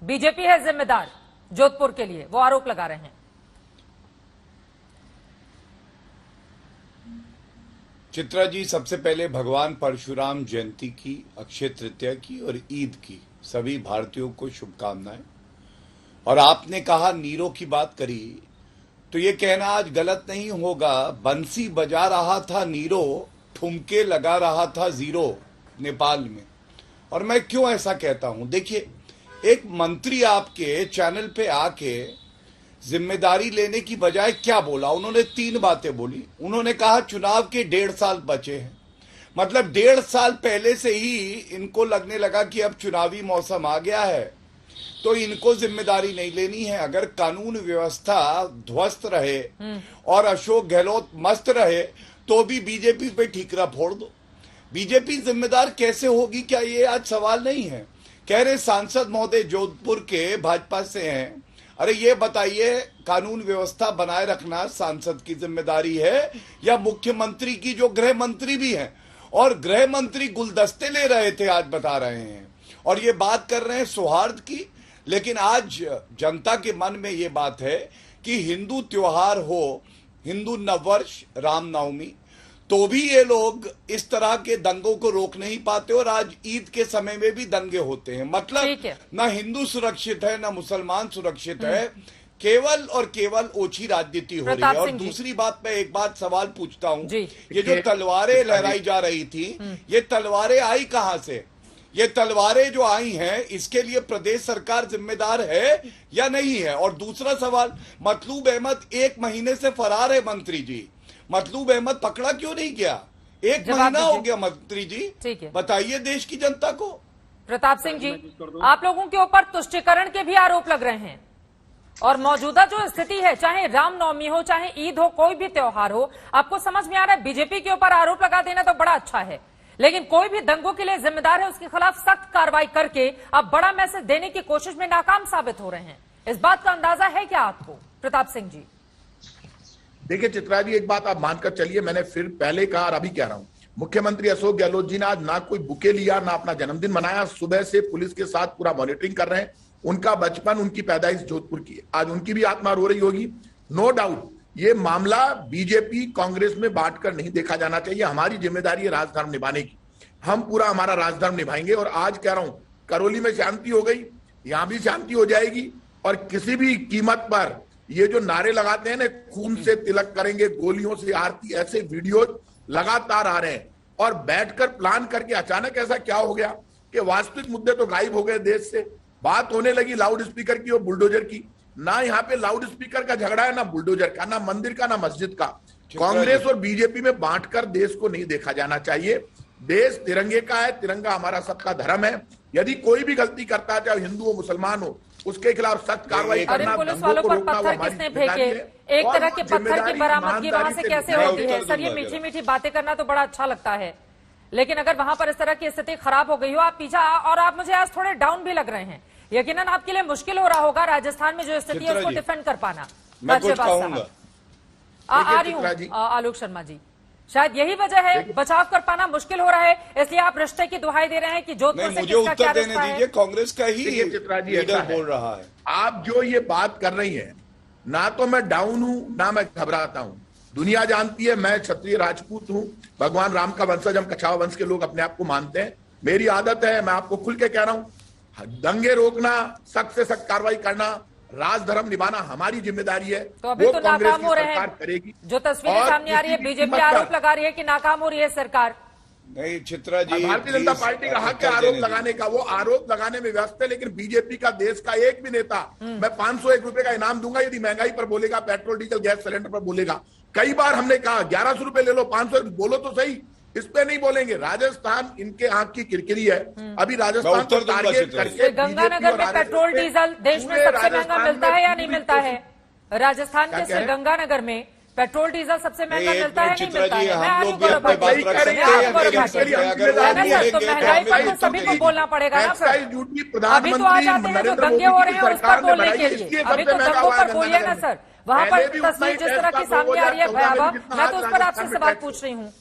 BJP है जिम्मेदार जोधपुर के लिए, वो आरोप लगा रहे हैं। चित्रा जी, सबसे पहले भगवान परशुराम जयंती की, अक्षय तृतीया की और ईद की सभी भारतीयों को शुभकामनाएं। और आपने कहा नीरो की बात करी, तो ये कहना आज गलत नहीं होगा। बंसी बजा रहा था नीरो, ठुमके लगा रहा था जीरो नेपाल में। और मैं क्यों ऐसा कहता हूं, देखिए, एक मंत्री आपके चैनल पे आके जिम्मेदारी लेने की बजाय क्या बोला, उन्होंने 3 बातें बोली। उन्होंने कहा चुनाव के 1.5 साल बचे हैं, मतलब 1.5 साल पहले से ही इनको लगने लगा कि अब चुनावी मौसम आ गया है, तो इनको जिम्मेदारी नहीं लेनी है। अगर कानून व्यवस्था ध्वस्त रहे और अशोक गहलोत मस्त रहे तो भी बीजेपी पे ठीकरा फोड़ दो। बीजेपी जिम्मेदार कैसे होगी, क्या ये आज सवाल नहीं है? कह रहे सांसद महोदय जोधपुर के भाजपा से हैं। अरे ये बताइए, कानून व्यवस्था बनाए रखना सांसद की जिम्मेदारी है या मुख्यमंत्री की, जो गृह मंत्री भी हैं? और गृह मंत्री गुलदस्ते ले रहे थे, आज बता रहे हैं, और ये बात कर रहे हैं सौहार्द की। लेकिन आज जनता के मन में ये बात है कि हिंदू त्योहार हो, हिंदू नववर्ष, रामनवमी, तो भी ये लोग इस तरह के दंगों को रोक नहीं पाते। और आज ईद के समय में भी दंगे होते हैं। मतलब ना हिंदू सुरक्षित है, ना मुसलमान सुरक्षित है, केवल और केवल ओछी राजनीति हो रही है। और दूसरी बात, मैं एक बात सवाल पूछता हूं, ये जो तलवारें लहराई जा रही थी, ये तलवारें आई कहां से? ये तलवारें जो आई हैं, इसके लिए प्रदेश सरकार जिम्मेदार है या नहीं है? और दूसरा सवाल, मतलूब अहमद 1 महीने से फरार है मंत्री जी, मतलूब अहमद पकड़ा क्यों नहीं गया? 1 महीना हो गया मंत्री जी, बताइए देश की जनता को। प्रताप सिंह जी, आप लोगों के ऊपर तुष्टीकरण के भी आरोप लग रहे हैं, और मौजूदा जो स्थिति है, चाहे रामनवमी हो, चाहे ईद हो, कोई भी त्योहार हो, आपको समझ में आ रहा है बीजेपी के ऊपर आरोप लगा देना तो बड़ा अच्छा है, लेकिन कोई भी दंगों के लिए जिम्मेदार है, उसके खिलाफ सख्त कार्रवाई करके आप बड़ा मैसेज देने की कोशिश में नाकाम साबित हो रहे हैं। इस बात का अंदाजा है क्या आपको, प्रताप सिंह जी? देखिए चित्रा जी, एक बात आप मानकर चलिए, मैंने फिर पहले कहा और अभी कह रहा हूं, मुख्यमंत्री अशोक गहलोत जी ने आज ना कोई बुके लिया, ना अपना जन्मदिन मनाया। सुबह से पुलिस के साथ पूरा मॉनिटरिंग कर रहे हैं। उनका बचपन, उनकी पैदाइश जोधपुर की है, आज उनकी भी आत्मा रो रही होगी। नो डाउट ये मामला बीजेपी कांग्रेस में बांटकर नहीं देखा जाना चाहिए। हमारी जिम्मेदारी है राजधर्म निभाने की, हम पूरा हमारा राजधर्म निभाएंगे। और आज कह रहा हूं, करौली में शांति हो गई, यहां भी शांति हो जाएगी। और किसी भी कीमत पर ये जो नारे लगाते हैं ना, खून से तिलक करेंगे, गोलियों से आरती, ऐसे वीडियो लगातार आ रहे हैं। और बैठकर प्लान करके अचानक ऐसा क्या हो गया कि वास्तविक मुद्दे तो गायब हो गए देश से। बात होने लगी लाउड स्पीकर की और बुलडोजर की। ना यहाँ पे लाउड स्पीकर का झगड़ा है, ना बुलडोजर का, ना मंदिर का, ना मस्जिद का। कांग्रेस और बीजेपी में बांटकर देश को नहीं देखा जाना चाहिए। देश तिरंगे का है, तिरंगा हमारा सबका धर्म है। यदि कोई भी गलती करता है, चाहे हिंदू हो, मुसलमान हो, उसके खिलाफ सख्त कार्रवाई करना, पुलिस वालों पर पत्थर किसने फेंके, एक तरह के पत्थर की बरामदगी वहां से कैसे होती है? सर, ये मीठी मीठी बातें करना तो बड़ा अच्छा लगता है, लेकिन अगर वहां पर इस तरह की स्थिति खराब हो गई हो, आप पीछा, और आप मुझे आज थोड़े डाउन भी लग रहे हैं, यकीनन आपके लिए मुश्किल हो रहा होगा राजस्थान में जो स्थिति है उसको डिफेंड कर पाना। मैं कुछ कहूंगा, आ रही हूँ आलोक शर्मा जी, शायद यही वजह है बचाव कर पाना मुश्किल हो रहा है, इसलिए आप रिश्ते की दुहाई दे रहे हैं कि जोधपुर से किसका क्या रिश्ता है? कांग्रेस का ही चित्रा जी लीडर बोल रहा है। आप जो ये बात कर रही हैं, ना तो मैं डाउन हूं, ना मैं घबराता हूं। दुनिया जानती है मैं क्षत्रिय राजपूत हूं, भगवान राम का वंशज, हम कछावा वंश के लोग अपने आप को मानते हैं। मेरी आदत है, मैं आपको खुल के कह रहा हूं, दंगे रोकना, सख्त से सख्त कार्रवाई करना, राजधर्म निभाना हमारी जिम्मेदारी है। तो अभी तो नाकाम हो रहे हैं, करेगी। जो तस्वीरें सामने आ रही है, बीजेपी आरोप लगा रही है कि नाकाम हो रही है सरकार। नहीं चित्रा जी, भारतीय जनता पार्टी का हक है आरोप लगाने का, वो आरोप लगाने में व्यस्त है। लेकिन बीजेपी का देश का एक भी नेता मैं 501 रुपए का इनाम दूंगा यदि महंगाई पर बोलेगा, पेट्रोल डीजल गैस सिलेंडर पर बोलेगा। कई बार हमने कहा 1100 रुपए ले लो, 500 बोलो तो सही, इस पे नहीं बोलेंगे। राजस्थान इनके आंख की किरकिरी है। अभी राजस्थान को टारगेट करके गंगानगर में पेट्रोल डीजल देश में सबसे महंगा मिलता है या नहीं मिलता है? राजस्थान के श्रीगंगानगर में पेट्रोल डीजल सबसे महंगा मिलता है, नहीं मिलता है? तो महंगाई पर तो सभी को बोलना पड़ेगा ना सर। अभी तो आ जाते हैं जो दंगे हो रहे हैं उस पर बोलने के लिए, अभी तो दंगों पर बोलिए ना सर। वहां पर तस्वीर जिस तरह की सामने आ रही है भयावह, मैं तो उस पर आपसे सवाल पूछ रही हूँ।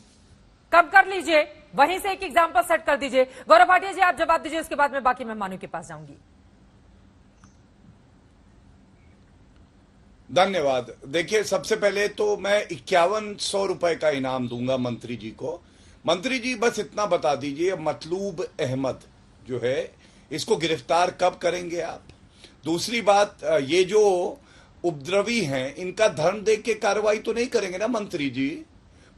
कम कर लीजिए, वहीं से एक एग्जाम्पल सेट कर दीजिए। गौरव भाटिया जी आप जवाब दीजिए, उसके बाद मैं बाकी मेहमानों के पास जाऊंगी। धन्यवाद। देखिए, सबसे पहले तो मैं 5100 रुपए का इनाम दूंगा मंत्री जी को। मंत्री जी बस इतना बता दीजिए, मतलूब अहमद जो है इसको गिरफ्तार कब करेंगे आप? दूसरी बात, ये जो उपद्रवी हैं इनका धर्म देख के कार्रवाई तो नहीं करेंगे ना मंत्री जी?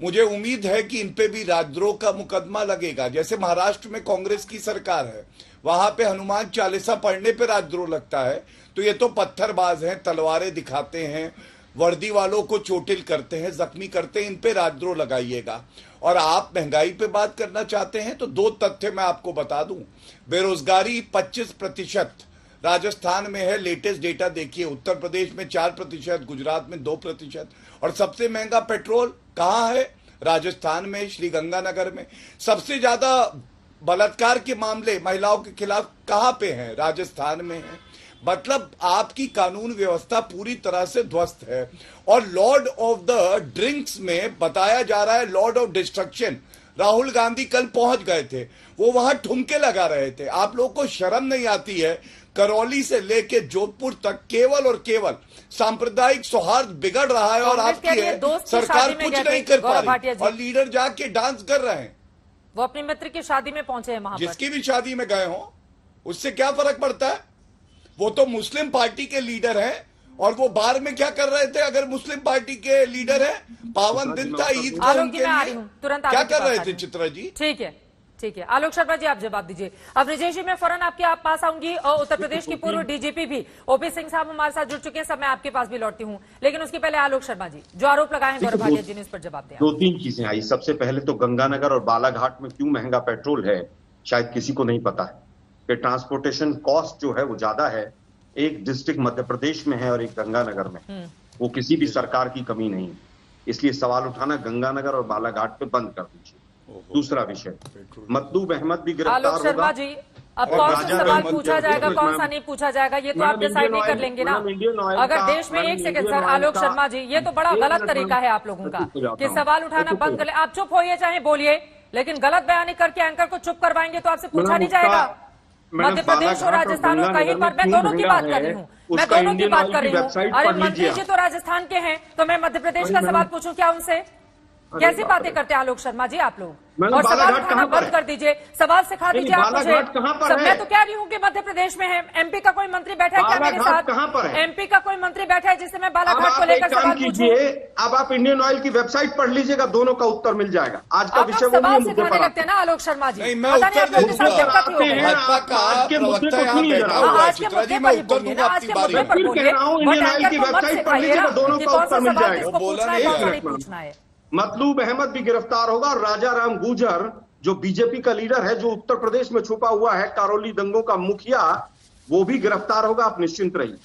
मुझे उम्मीद है कि इन पे भी राजद्रोह का मुकदमा लगेगा। जैसे महाराष्ट्र में कांग्रेस की सरकार है, वहां पे हनुमान चालीसा पढ़ने पे राजद्रोह लगता है, तो ये तो पत्थरबाज हैं, तलवारें दिखाते हैं, वर्दी वालों को चोटिल करते हैं, जख्मी करते हैं, इन पे राजद्रोह लगाइएगा। और आप महंगाई पे बात करना चाहते हैं तो दो तथ्य मैं आपको बता दूं। बेरोजगारी 25% राजस्थान में है, लेटेस्ट डेटा देखिए। उत्तर प्रदेश में 4%, गुजरात में 2%। और सबसे महंगा पेट्रोल कहां है? राजस्थान में, श्रीगंगानगर में। सबसे ज्यादा बलात्कार के मामले महिलाओं के खिलाफ कहां पे हैं? राजस्थान में है। मतलब आपकी कानून व्यवस्था पूरी तरह से ध्वस्त है। और लॉर्ड ऑफ द ड्रिंक्स में बताया जा रहा है Lord of destruction. Rahul Gandhi कल पहुंच गए थे, वो वहां ठुमके लगा रहे थे। आप लोगों को शर्म नहीं आती है? करौली से लेके जोधपुर तक केवल और केवल सांप्रदायिक सौहार्द बिगड़ रहा है और आपकी है सरकार कुछ नहीं कर पा रही, और लीडर जाके डांस कर रहे हैं। वो अपनी मित्र की शादी में पहुंचे हैं वहां पर। जिसकी भी शादी में गए हो उससे क्या फर्क पड़ता है? वो तो मुस्लिम पार्टी के लीडर हैं, और वो बाहर में क्या कर रहे थे? अगर मुस्लिम पार्टी के लीडर हैं, पावन दिन था ईद का, उनके लिए तुरंत क्या कर रहे थे चित्रा जी? ठीक है, ठीक है। आलोक शर्मा जी आप जवाब दीजिए। अब ब्रिजेश जी मैं फौरन आपके पास आऊंगी, और उत्तर प्रदेश की पूर्व डीजीपी भी ओपी सिंह साहब हमारे साथ जुड़ चुके हैं, सब मैं आपके पास भी लौटती हूं। लेकिन उसके पहले आलोक शर्मा जी जो आरोप लगाए हैं गौरव भाटिया जी ने, इस पर जवाब दिया। 2-3 चीजें आई। सबसे पहले तो गंगानगर और बालाघाट में क्यों महंगा पेट्रोल है शायद किसी को नहीं पता है कि ट्रांसपोर्टेशन कॉस्ट जो है वो ज्यादा है। एक डिस्ट्रिक्ट मध्य प्रदेश में है और एक गंगानगर में, वो किसी भी सरकार की कमी नहीं है। इसलिए सवाल उठाना गंगानगर और बालाघाट पे बंद कर दीजिए। दूसरा विषय, मतलूब अहमद भी गिरफ्तार आलोक शर्मा जी अब कौन सा सवाल पूछा जाएगा, कौन सा नहीं पूछा जाएगा, ये तो आप डिसाइड नहीं कर लेंगे ना? अगर देश में, एक सेकंड सर, आलोक शर्मा जी ये तो बड़ा गलत तरीका है आप लोगों का कि सवाल उठाना बंद कर ले। आप चुप होइए चाहे बोलिए, लेकिन गलत बयानी करके एंकर को चुप करवाएंगे तो आपसे पूछा नहीं जाएगा। मध्य प्रदेश और राजस्थान और कहीं पर, मैं दोनों की बात कर रही हूँ, मैं दोनों की बात कर रही हूँ। अरे मंत्री जी तो राजस्थान के हैं, तो मैं मध्य प्रदेश का सवाल पूछूं क्या उनसे? कैसी बातें करते हैं आलोक शर्मा जी आप लोग? और सवाल उठाना बंद कर दीजिए, सवाल सिखा दीजिए आप मुझे। मैं तो कह रही हूँ कि मध्य प्रदेश में है। एमपी का कोई मंत्री बैठा है क्या मेरे साथ? एमपी का कोई मंत्री बैठा है जिससे मैं बालाघाट को लेकर सवाल पूछूं? अब आप इंडियन ऑयल की वेबसाइट पढ़ लीजिएगा, दोनों का उत्तर मिल जाएगा। आज का विषय सवाल सिखाने लगते हैं ना आलोक शर्मा जी? नहीं, मैं उत्तर दे दूंगा। आज के मुद्दे पर बोलिए, इंडियन ऑयल की वेबसाइट पढ़ लीजिएगा, दोनों का उत्तर मिल जाएगा। पूछना है। मतलूब अहमद भी गिरफ्तार होगा, और राजा राम गुर्जर जो बीजेपी का लीडर है, जो उत्तर प्रदेश में छुपा हुआ है, करौली दंगों का मुखिया, वो भी गिरफ्तार होगा। आप निश्चिंत रहिए।